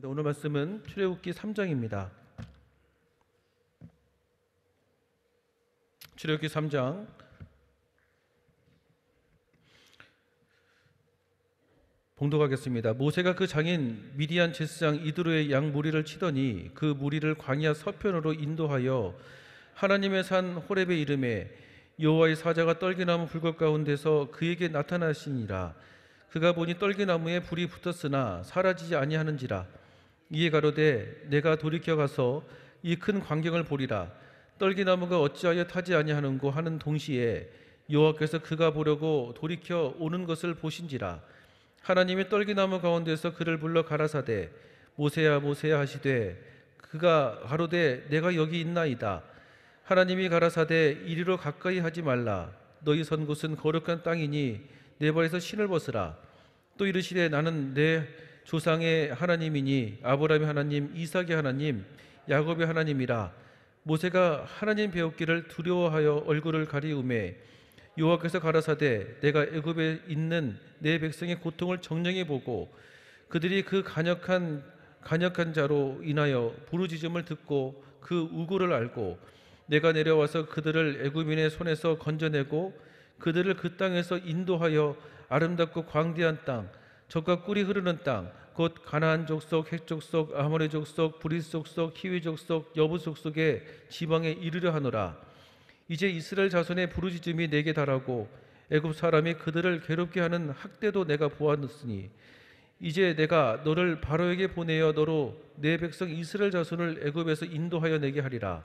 오늘 말씀은 출애굽기 3장입니다. 출애굽기 3장 봉독하겠습니다. 모세가 그 장인 미디안 제사장 이드로의 양 무리를 치더니 그 무리를 광야 서편으로 인도하여 하나님의 산 호렙에 이르매 여호와의 사자가 떨기나무 불꽃 가운데서 그에게 나타나시니라. 그가 보니 떨기나무에 불이 붙었으나 사라지지 아니하는지라. 이에 가로되 내가 돌이켜 가서 이 큰 광경을 보리라. 떨기나무가 어찌하여 타지 아니하는고 하는 동시에 여호와께서 그가 보려고 돌이켜 오는 것을 보신지라. 하나님이 떨기나무 가운데서 그를 불러 가라사대 모세야 모세야 하시되 그가 가로되 내가 여기 있나이다. 하나님이 가라사대 이리로 가까이 하지 말라. 너희 선 곳은 거룩한 땅이니 내 발에서 신을 벗으라. 또 이르시되 나는 내 조상의 하나님이니 아브라함의 하나님 이삭의 하나님 야곱의 하나님이라. 모세가 하나님 배웠기를 두려워하여 얼굴을 가리우매 여호와께서 가라사대 내가 애굽에 있는 내 백성의 고통을 정령히 보고 그들이 그 간역한 자로 인하여 부르짖음을 듣고 그 우고를 알고 내가 내려와서 그들을 애굽인의 손에서 건져내고 그들을 그 땅에서 인도하여 아름답고 광대한 땅 젖과 꿀이 흐르는 땅 곧 가나안 족속, 헷 족속, 아모리 족속, 브리스 족속, 히위 족속, 여부 족속의 지방에 이르려 하노라. 이제 이스라엘 자손의 부르짖음이 내게 달하고 애굽 사람이 그들을 괴롭게 하는 학대도 내가 보았으니 이제 내가 너를 바로에게 보내어 너로 내 백성 이스라엘 자손을 애굽에서 인도하여 내게 하리라.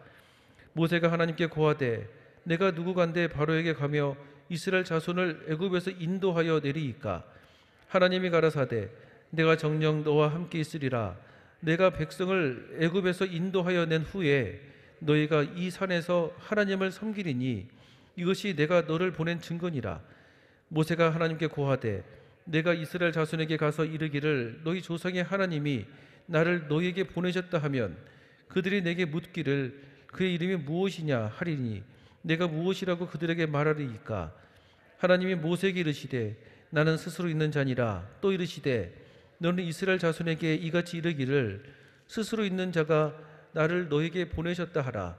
모세가 하나님께 고하되 내가 누구간데 바로에게 가며 이스라엘 자손을 애굽에서 인도하여 내리이까. 하나님이 가라사대 내가 정녕 너와 함께 있으리라. 내가 백성을 애굽에서 인도하여 낸 후에 너희가 이 산에서 하나님을 섬기리니 이것이 내가 너를 보낸 증거니라. 모세가 하나님께 고하되 내가 이스라엘 자손에게 가서 이르기를 너희 조상의 하나님이 나를 너희에게 보내셨다 하면 그들이 내게 묻기를 그의 이름이 무엇이냐 하리니 내가 무엇이라고 그들에게 말하리이까. 하나님이 모세에게 이르시되 나는 스스로 있는 자니라. 또 이르시되 너는 이스라엘 자손에게 이같이 이르기를 스스로 있는 자가 나를 너에게 보내셨다 하라.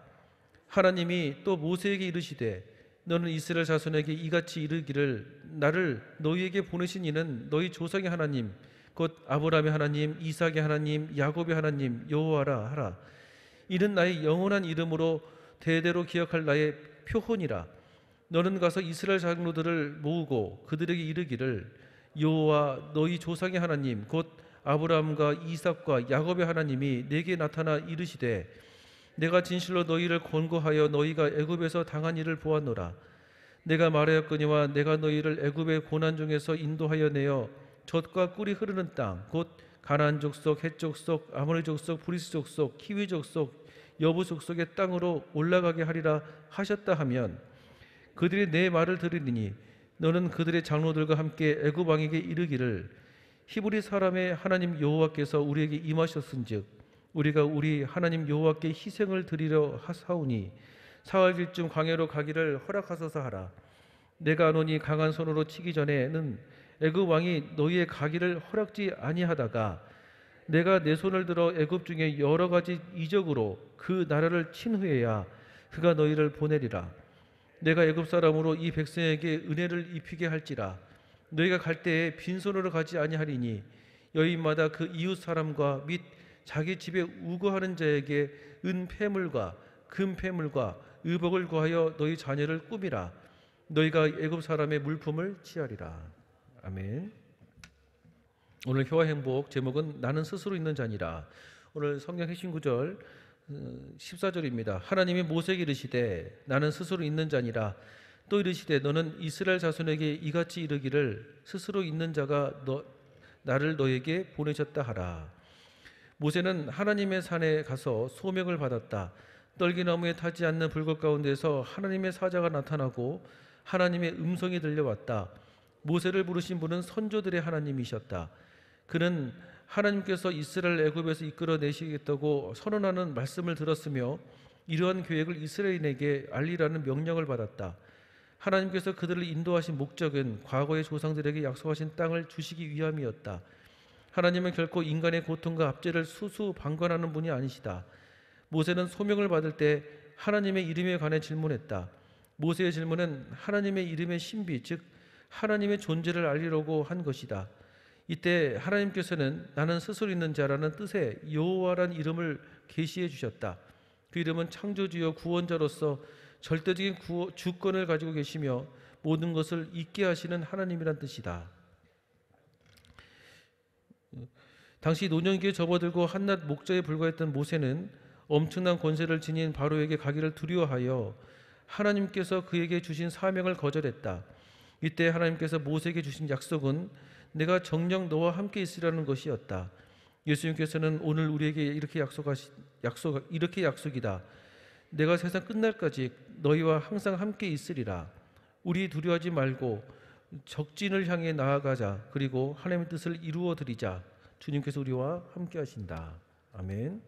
하나님이 또 모세에게 이르시되 너는 이스라엘 자손에게 이같이 이르기를 나를 너희에게 보내신 이는 너희 조상의 하나님 곧 아브라함의 하나님 이삭의 하나님 야곱의 하나님 여호와라 하라. 이는 나의 영원한 이름으로 대대로 기억할 나의 표혼이라. 너는 가서 이스라엘 장로들을 모으고 그들에게 이르기를 여호와 너희 조상의 하나님 곧 아브라함과 이삭과 야곱의 하나님이 내게 나타나 이르시되 내가 진실로 너희를 권고하여 너희가 애굽에서 당한 일을 보았노라. 내가 말하였거니와 내가 너희를 애굽의 고난 중에서 인도하여 내어 젖과 꿀이 흐르는 땅 곧 가나안 족속, 헷 족속, 아모리 족속, 브리스 족속, 히위 족속, 여부 족속의 땅으로 올라가게 하리라 하셨다 하면 그들이 내 말을 들으리니 너는 그들의 장로들과 함께 애굽 왕에게 이르기를 히브리 사람의 하나님 여호와께서 우리에게 임하셨은즉 우리가 우리 하나님 여호와께 희생을 드리려 하사오니 사흘길쯤 광야로 가기를 허락하소서 하라. 내가 아노니 강한 손으로 치기 전에는 애굽 왕이 너희의 가기를 허락지 아니하다가 내가 내 손을 들어 애굽 중에 여러 가지 이적으로 그 나라를 친 후에야 그가 너희를 보내리라. 내가 애굽 사람으로 이 백성에게 은혜를 입히게 할지라. 너희가 갈 때에 빈손으로 가지 아니하리니 여인마다 그 이웃 사람과 및 자기 집에 우거하는 자에게 은 패물과 금 패물과 의복을 구하여 너희 자녀를 꾸미라. 너희가 애굽 사람의 물품을 취하리라. 아멘. 오늘 효와 행복 제목은 나는 스스로 있는 자니라. 오늘 성경 핵심 구절 14절입니다. 하나님이 모세에게 이르시되 나는 스스로 있는 자니라. 또 이르시되 너는 이스라엘 자손에게 이같이 이르기를 스스로 있는 자가 나를 너에게 보내셨다 하라. 모세는 하나님의 산에 가서 소명을 받았다. 떨기나무에 타지 않는 불꽃 가운데서 하나님의 사자가 나타나고 하나님의 음성이 들려왔다. 모세를 부르신 분은 선조들의 하나님이셨다. 그는 하나님께서 이스라엘 애굽에서 이끌어내시겠다고 선언하는 말씀을 들었으며 이러한 계획을 이스라엘인에게 알리라는 명령을 받았다. 하나님께서 그들을 인도하신 목적은 과거의 조상들에게 약속하신 땅을 주시기 위함이었다. 하나님은 결코 인간의 고통과 압제를 수수방관하는 분이 아니시다. 모세는 소명을 받을 때 하나님의 이름에 관해 질문했다. 모세의 질문은 하나님의 이름의 신비, 즉 하나님의 존재를 알리려고 한 것이다. 이때 하나님께서는 나는 스스로 있는 자라는 뜻의 여호와란 이름을 계시해 주셨다. 그 이름은 창조주여 구원자로서 절대적인 주권을 가지고 계시며 모든 것을 있게 하시는 하나님이란 뜻이다. 당시 노년기에 접어들고 한낱 목자에 불과했던 모세는 엄청난 권세를 지닌 바로에게 가기를 두려워하여 하나님께서 그에게 주신 사명을 거절했다. 이때 하나님께서 모세에게 주신 약속은 내가 정녕 너와 함께 있으라는 것이었다. 예수님께서는 오늘 우리에게 이렇게 약속이다. 내가 세상 끝날까지 너희와 항상 함께 있으리라. 우리 두려워하지 말고 적진을 향해 나아가자. 그리고 하나님의 뜻을 이루어 드리자. 주님께서 우리와 함께 하신다. 아멘.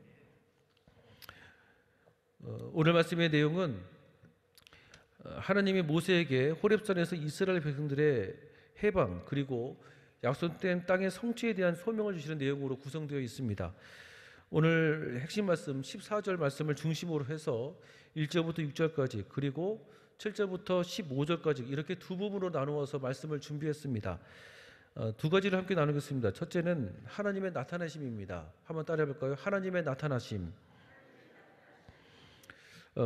오늘 말씀의 내용은 하나님이 모세에게 호렙산에서 이스라엘 백성들의 해방 그리고 약속된 땅의 성취에 대한 소명을 주시는 내용으로 구성되어 있습니다. 오늘 핵심 말씀 14절 말씀을 중심으로 해서 1절부터 6절까지 그리고 7절부터 15절까지 이렇게 두 부분으로 나누어서 말씀을 준비했습니다. 두 가지를 함께 나누겠습니다. 첫째는 하나님의 나타나심입니다. 한번 따라해 볼까요? 하나님의 나타나심.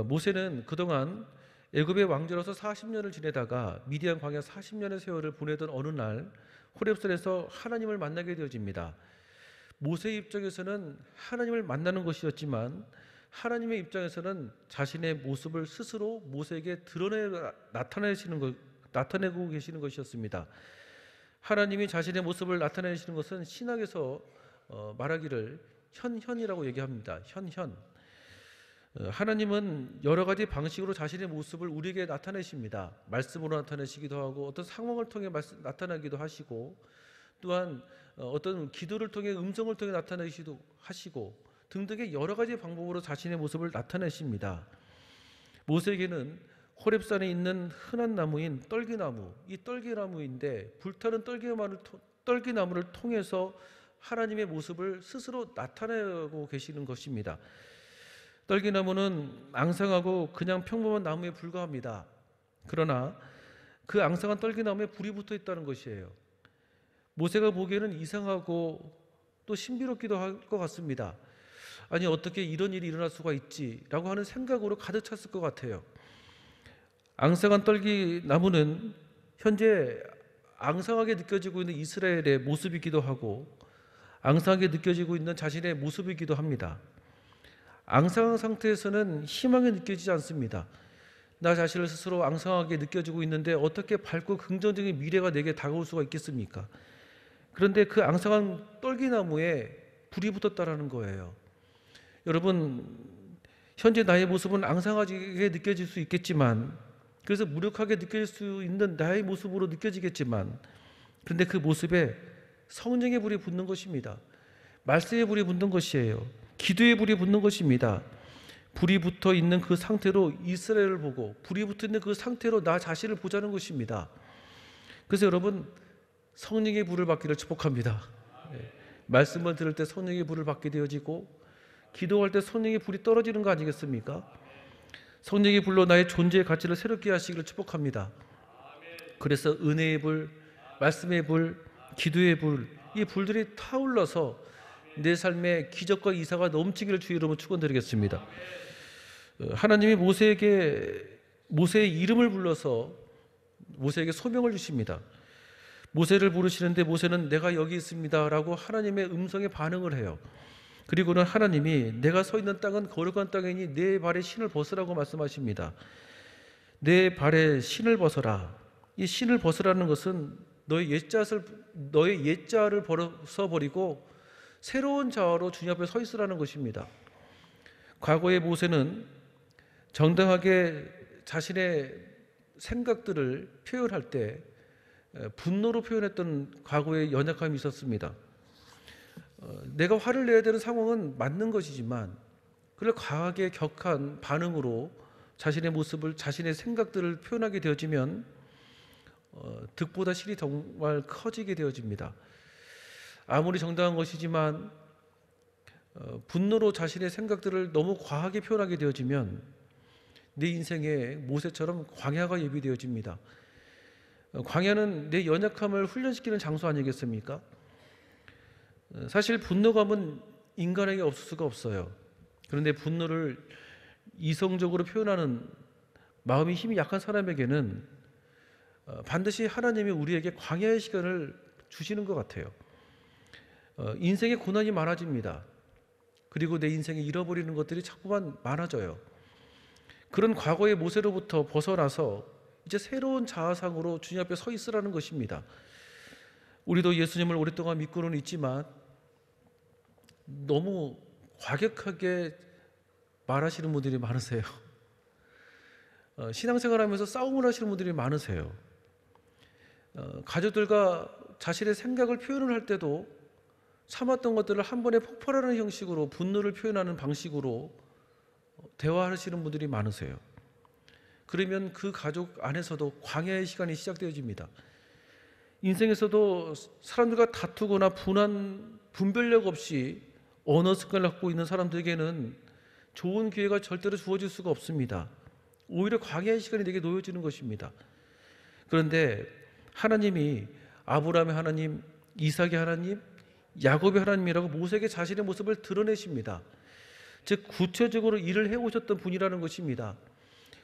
모세는 그동안 애굽의 왕자로서 40년을 지내다가 미디안 광야 40년의 세월을 보내던 어느 날 호렙산에서 하나님을 만나게 되어집니다. 모세의 입장에서는 하나님을 만나는 것이었지만 하나님의 입장에서는 자신의 모습을 스스로 모세에게 나타내고 계시는 것이었습니다. 하나님이 자신의 모습을 나타내시는 것은 신학에서 말하기를 현현이라고 얘기합니다. 현현. 하나님은 여러 가지 방식으로 자신의 모습을 우리에게 나타내십니다. 말씀으로 나타내시기도 하고 어떤 상황을 통해 나타나기도 하시고 또한 어떤 기도를 통해 음성을 통해 나타내시기도 하시고 등등의 여러 가지 방법으로 자신의 모습을 나타내십니다. 모세에게는 호렙산에 있는 흔한 나무인 떨기나무, 이 떨기나무인데 불타는 떨기나무를 통해서 하나님의 모습을 스스로 나타내고 계시는 것입니다. 떨기나무는 앙상하고 그냥 평범한 나무에 불과합니다. 그러나 그 앙상한 떨기나무에 불이 붙어 있다는 것이에요. 모세가 보기에는 이상하고 또 신비롭기도 할 것 같습니다. 아니 어떻게 이런 일이 일어날 수가 있지라고 하는 생각으로 가득 찼을 것 같아요. 앙상한 떨기나무는 현재 앙상하게 느껴지고 있는 이스라엘의 모습이기도 하고 앙상하게 느껴지고 있는 자신의 모습이기도 합니다. 앙상한 상태에서는 희망이 느껴지지 않습니다. 나 자신을 스스로 앙상하게 느껴지고 있는데 어떻게 밝고 긍정적인 미래가 내게 다가올 수가 있겠습니까? 그런데 그 앙상한 떨기나무에 불이 붙었다라는 거예요. 여러분, 현재 나의 모습은 앙상하게 느껴질 수 있겠지만 그래서 무력하게 느껴질 수 있는 나의 모습으로 느껴지겠지만 그런데 그 모습에 성령의 불이 붙는 것입니다. 말씀의 불이 붙는 것이에요. 기도의 불이 붙는 것입니다. 불이 붙어 있는 그 상태로 이스라엘을 보고 불이 붙어 있는 그 상태로 나 자신을 보자는 것입니다. 그래서 여러분 성령의 불을 받기를 축복합니다. 말씀을 들을 때 성령의 불을 받게 되어지고 기도할 때 성령의 불이 떨어지는 거 아니겠습니까? 성령의 불로 나의 존재의 가치를 새롭게 하시기를 축복합니다. 그래서 은혜의 불, 말씀의 불, 기도의 불, 이 불들이 타올라서 내 삶에 기적과 이사가 넘치기를 주의 이름으로 축원드리겠습니다. 하나님이 모세의 이름을 불러서 모세에게 소명을 주십니다. 모세를 부르시는데 모세는 내가 여기 있습니다 라고 하나님의 음성에 반응을 해요. 그리고는 하나님이 내가 서 있는 땅은 거룩한 땅이니 내 발에 신을 벗으라고 말씀하십니다. 내 발에 신을 벗어라. 이 신을 벗으라는 것은 너의 옛자를 벗어버리고 새로운 자아로 주님 앞에 서 있으라는 것입니다. 과거의 모세는 정당하게 자신의 생각들을 표현할 때 분노로 표현했던 과거의 연약함이 있었습니다. 내가 화를 내야 되는 상황은 맞는 것이지만 그걸 과하게 격한 반응으로 자신의 모습을 자신의 생각들을 표현하게 되어지면 득보다 실이 정말 커지게 되어집니다. 아무리 정당한 것이지만 분노로 자신의 생각들을 너무 과하게 표현하게 되어지면 내 인생에 모세처럼 광야가 예비되어집니다. 광야는 내 연약함을 훈련시키는 장소 아니겠습니까? 사실 분노감은 인간에게 없을 수가 없어요. 그런데 분노를 이성적으로 표현하는 마음이 힘이 약한 사람에게는 반드시 하나님이 우리에게 광야의 시간을 주시는 것 같아요. 인생에 고난이 많아집니다. 그리고 내 인생에 잃어버리는 것들이 자꾸만 많아져요. 그런 과거의 모세로부터 벗어나서 이제 새로운 자아상으로 주님 앞에 서 있으라는 것입니다. 우리도 예수님을 오랫동안 믿고는 있지만 너무 과격하게 말하시는 분들이 많으세요. 신앙생활하면서 싸움을 하시는 분들이 많으세요. 가족들과 자신의 생각을 표현을 할 때도 참았던 것들을 한 번에 폭발하는 형식으로 분노를 표현하는 방식으로 대화하시는 분들이 많으세요. 그러면 그 가족 안에서도 광야의 시간이 시작되어집니다. 인생에서도 사람들과 다투거나 분별력 없이 언어 습관을 갖고 있는 사람들에게는 좋은 기회가 절대로 주어질 수가 없습니다. 오히려 광야의 시간이 내게 놓여지는 것입니다. 그런데 하나님이 아브라함의 하나님, 이삭의 하나님, 야곱의 하나님이라고 모세에게 자신의 모습을 드러내십니다. 즉 구체적으로 일을 해오셨던 분이라는 것입니다.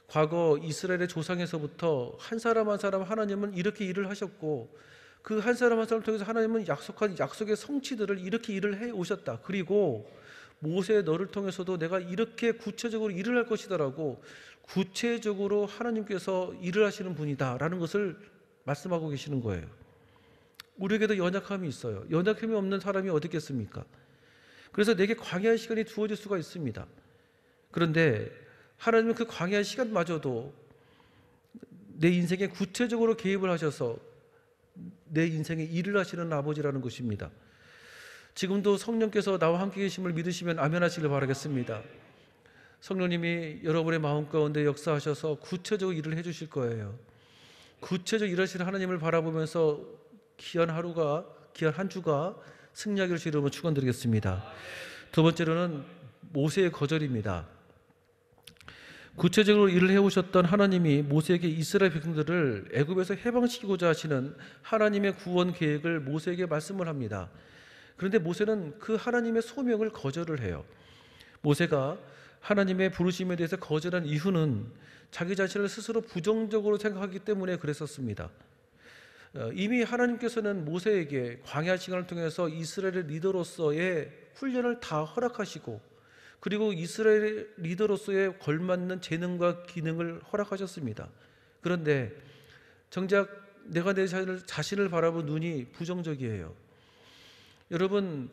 과거 이스라엘의 조상에서부터 한 사람 한 사람 하나님은 이렇게 일을 하셨고 그 한 사람 한 사람을 통해서 하나님은 약속한 약속의 성취들을 이렇게 일을 해오셨다. 그리고 모세 너를 통해서도 내가 이렇게 구체적으로 일을 할 것이다라고 구체적으로 하나님께서 일을 하시는 분이다라는 것을 말씀하고 계시는 거예요. 우리에게도 연약함이 있어요. 연약함이 없는 사람이 어디 있겠습니까? 그래서 내게 광야의 시간이 주어질 수가 있습니다. 그런데 하나님은 그 광야의 시간마저도 내 인생에 구체적으로 개입을 하셔서 내 인생에 일을 하시는 아버지라는 것입니다. 지금도 성령께서 나와 함께 계심을 믿으시면 아멘 하시길 바라겠습니다. 성령님이 여러분의 마음 가운데 역사하셔서 구체적으로 일을 해주실 거예요. 구체적으로 일하시는 하나님을 바라보면서 귀한 하루가, 귀한 한 주가 승리하기를 주의 이름으로 축원드리겠습니다. 두 번째로는 모세의 거절입니다. 구체적으로 일을 해오셨던 하나님이 모세에게 이스라엘 백성들을 애굽에서 해방시키고자 하시는 하나님의 구원 계획을 모세에게 말씀을 합니다. 그런데 모세는 그 하나님의 소명을 거절을 해요. 모세가 하나님의 부르심에 대해서 거절한 이유는 자기 자신을 스스로 부정적으로 생각하기 때문에 그랬었습니다. 이미 하나님께서는 모세에게 광야 시간을 통해서 이스라엘의 리더로서의 훈련을 다 허락하시고 그리고 이스라엘 리더로서의 걸맞는 재능과 기능을 허락하셨습니다. 그런데 정작 내가 내 자신을 바라본 눈이 부정적이에요. 여러분,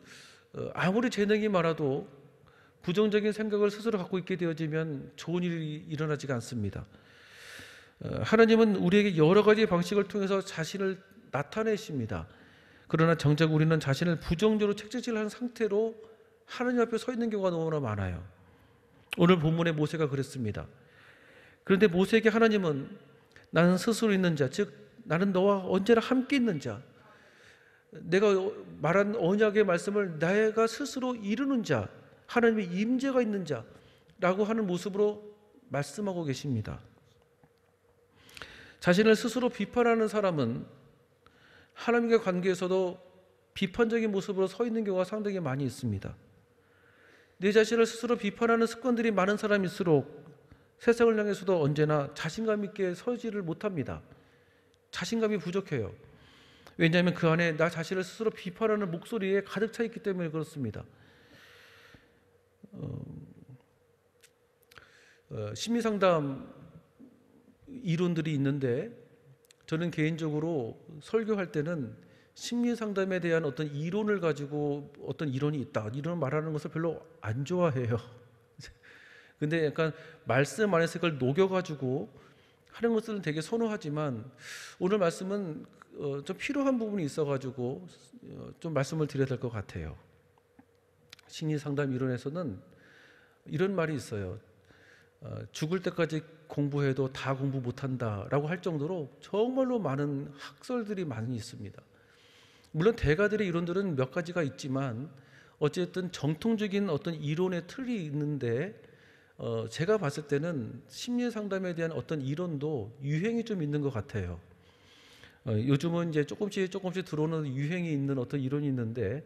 아무리 재능이 많아도 부정적인 생각을 스스로 갖고 있게 되어지면 좋은 일이 일어나지가 않습니다. 하나님은 우리에게 여러 가지 방식을 통해서 자신을 나타내십니다. 그러나 정작 우리는 자신을 부정적으로 채찍질하는 상태로 하나님 앞에 서 있는 경우가 너무나 많아요. 오늘 본문의 모세가 그랬습니다. 그런데 모세에게 하나님은 나는 스스로 있는 자, 즉 나는 너와 언제나 함께 있는 자, 내가 말한 언약의 말씀을 내가 스스로 이루는 자, 하나님의 임재가 있는 자라고 하는 모습으로 말씀하고 계십니다. 자신을 스스로 비판하는 사람은 하나님과 관계에서도 비판적인 모습으로 서 있는 경우가 상당히 많이 있습니다. 내 자신을 스스로 비판하는 습관들이 많은 사람일수록 세상을 향해서도 언제나 자신감 있게 서지를 못합니다. 자신감이 부족해요. 왜냐하면 그 안에 나 자신을 스스로 비판하는 목소리에 가득 차 있기 때문에 그렇습니다. 심리상담 이론들이 있는데 저는 개인적으로 설교할 때는 심리상담에 대한 어떤 이론을 가지고 어떤 이론이 있다 이런 말하는 것을 별로 안 좋아해요. 근데 약간 말씀 안에서 그걸 녹여가지고 하는 것들은 되게 선호하지만 오늘 말씀은 좀 필요한 부분이 있어가지고 좀 말씀을 드려야 될 것 같아요. 심리상담 이론에서는 이런 말이 있어요. 죽을 때까지 공부해도 다 공부 못한다라고 할 정도로 정말로 많은 학설들이 많이 있습니다. 물론 대가들의 이론들은 몇 가지가 있지만 어쨌든 정통적인 어떤 이론의 틀이 있는데 제가 봤을 때는 심리 상담에 대한 어떤 이론도 유행이 좀 있는 것 같아요. 요즘은 이제 조금씩 들어오는 유행이 있는 어떤 이론이 있는데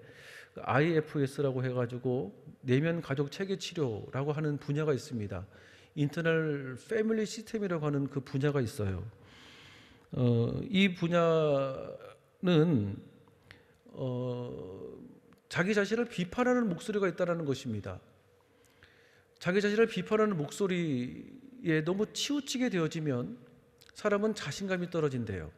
IFS라고 해가지고 내면 가족 체계 치료라고 하는 분야가 있습니다. 인터널 패밀리 시스템이라고 하는 그 분야가 있어요. 이 분야는 자기 자신을 비판하는 목소리가 있다는 것입니다. 자기 자신을 비판하는 목소리에 너무 치우치게 되어지면 사람은 자신감이 떨어진대요.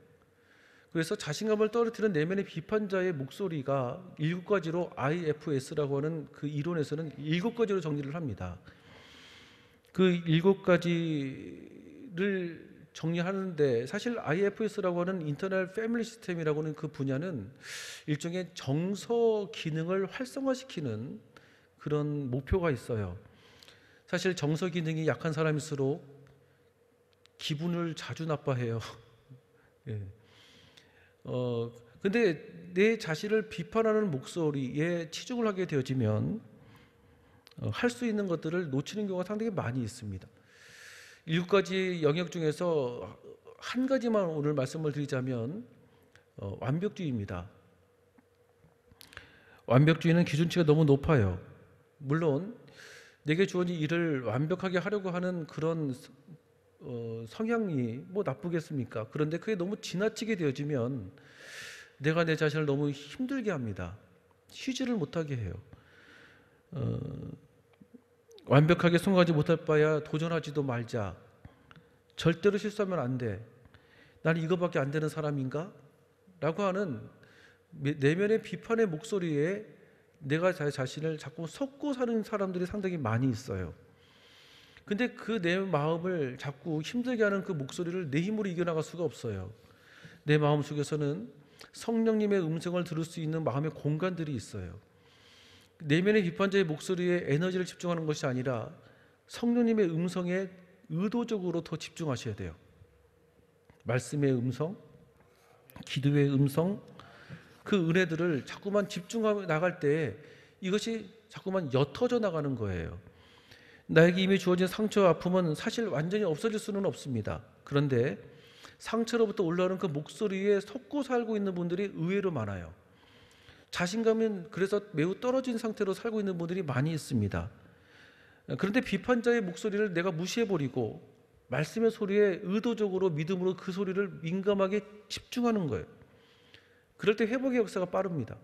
그래서 자신감을 떨어뜨리는 내면의 비판자의 목소리가 7가지로 IFS라고 하는 그 이론에서는 7가지로 정리를 합니다. 그 7가지를 정리하는데 사실 IFS라고 하는 인터널 패밀리 시스템이라고 하는 그 분야는 일종의 정서 기능을 활성화시키는 그런 목표가 있어요. 사실 정서 기능이 약한 사람일수록 기분을 자주 나빠해요. 예. 근데 내 자신을 비판하는 목소리에 치중을 하게 되어지면 할 수 있는 것들을 놓치는 경우가 상당히 많이 있습니다. 7가지 영역 중에서 한 가지만 오늘 말씀을 드리자면 완벽주의입니다. 완벽주의는 기준치가 너무 높아요. 물론 내게 주어진 일을 완벽하게 하려고 하는 그런 성향이 뭐 나쁘겠습니까? 그런데 그게 너무 지나치게 되어지면 내가 내 자신을 너무 힘들게 합니다. 쉬지를 못하게 해요. 완벽하게 성공하지 못할 바야 도전하지도 말자. 절대로 실수하면 안 돼. 나는 이거밖에 안 되는 사람인가? 라고 하는 내면의 비판의 목소리에 내가 자신을 자꾸 섞고 사는 사람들이 상당히 많이 있어요. 근데 그 내 마음을 자꾸 힘들게 하는 그 목소리를 내 힘으로 이겨나갈 수가 없어요. 내 마음 속에서는 성령님의 음성을 들을 수 있는 마음의 공간들이 있어요. 내면의 비판자의 목소리에 에너지를 집중하는 것이 아니라 성령님의 음성에 의도적으로 더 집중하셔야 돼요. 말씀의 음성, 기도의 음성, 그 은혜들을 자꾸만 집중하며 나갈 때 이것이 자꾸만 옅어져 나가는 거예요. 나에게 이미 주어진 상처와 아픔은 사실 완전히 없어질 수는 없습니다. 그런데 상처로부터 올라오는 그 목소리에 속고 살고 있는 분들이 의외로 많아요. 자신감은 그래서 매우 떨어진 상태로 살고 있는 분들이 많이 있습니다. 그런데 비판자의 목소리를 내가 무시해버리고 말씀의 소리에 의도적으로 믿음으로 그 소리를 민감하게 집중하는 거예요. 그럴 때 회복의 역사가 빠릅니다.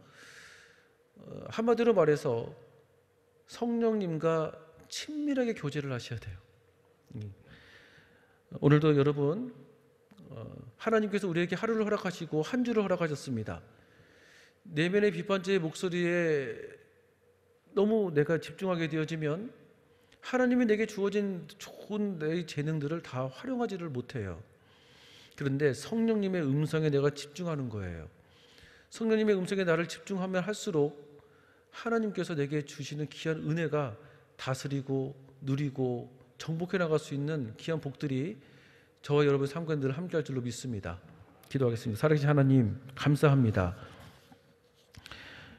한마디로 말해서 성령님과 친밀하게 교제를 하셔야 돼요. 오늘도 여러분 하나님께서 우리에게 하루를 허락하시고 한 주를 허락하셨습니다. 내면의 비판자의 목소리에 너무 내가 집중하게 되어지면 하나님이 내게 주어진 좋은 내 재능들을 다 활용하지를 못해요. 그런데 성령님의 음성에 내가 집중하는 거예요. 성령님의 음성에 나를 집중하면 할수록 하나님께서 내게 주시는 귀한 은혜가 다스리고 누리고 정복해 나갈 수 있는 귀한 복들이 저와 여러분 삶과 늘 함께 할 줄로 믿습니다. 기도하겠습니다. 살아계신 하나님 감사합니다.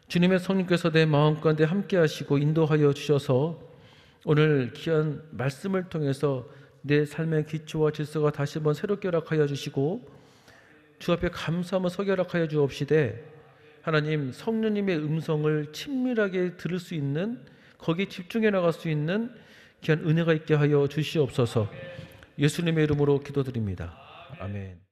주님의 성령께서 내 마음 가운데 함께 하시고 인도하여 주셔서 오늘 귀한 말씀을 통해서 내 삶의 기초와 질서가 다시 한번 새롭게 허락하여 주시고 주 앞에 감사하며 서게 허락하여 주옵시되 하나님 성령님의 음성을 친밀하게 들을 수 있는 거기에 집중해 나갈 수 있는 귀한 은혜가 있게 하여 주시옵소서. 예수님의 이름으로 기도드립니다. 아멘.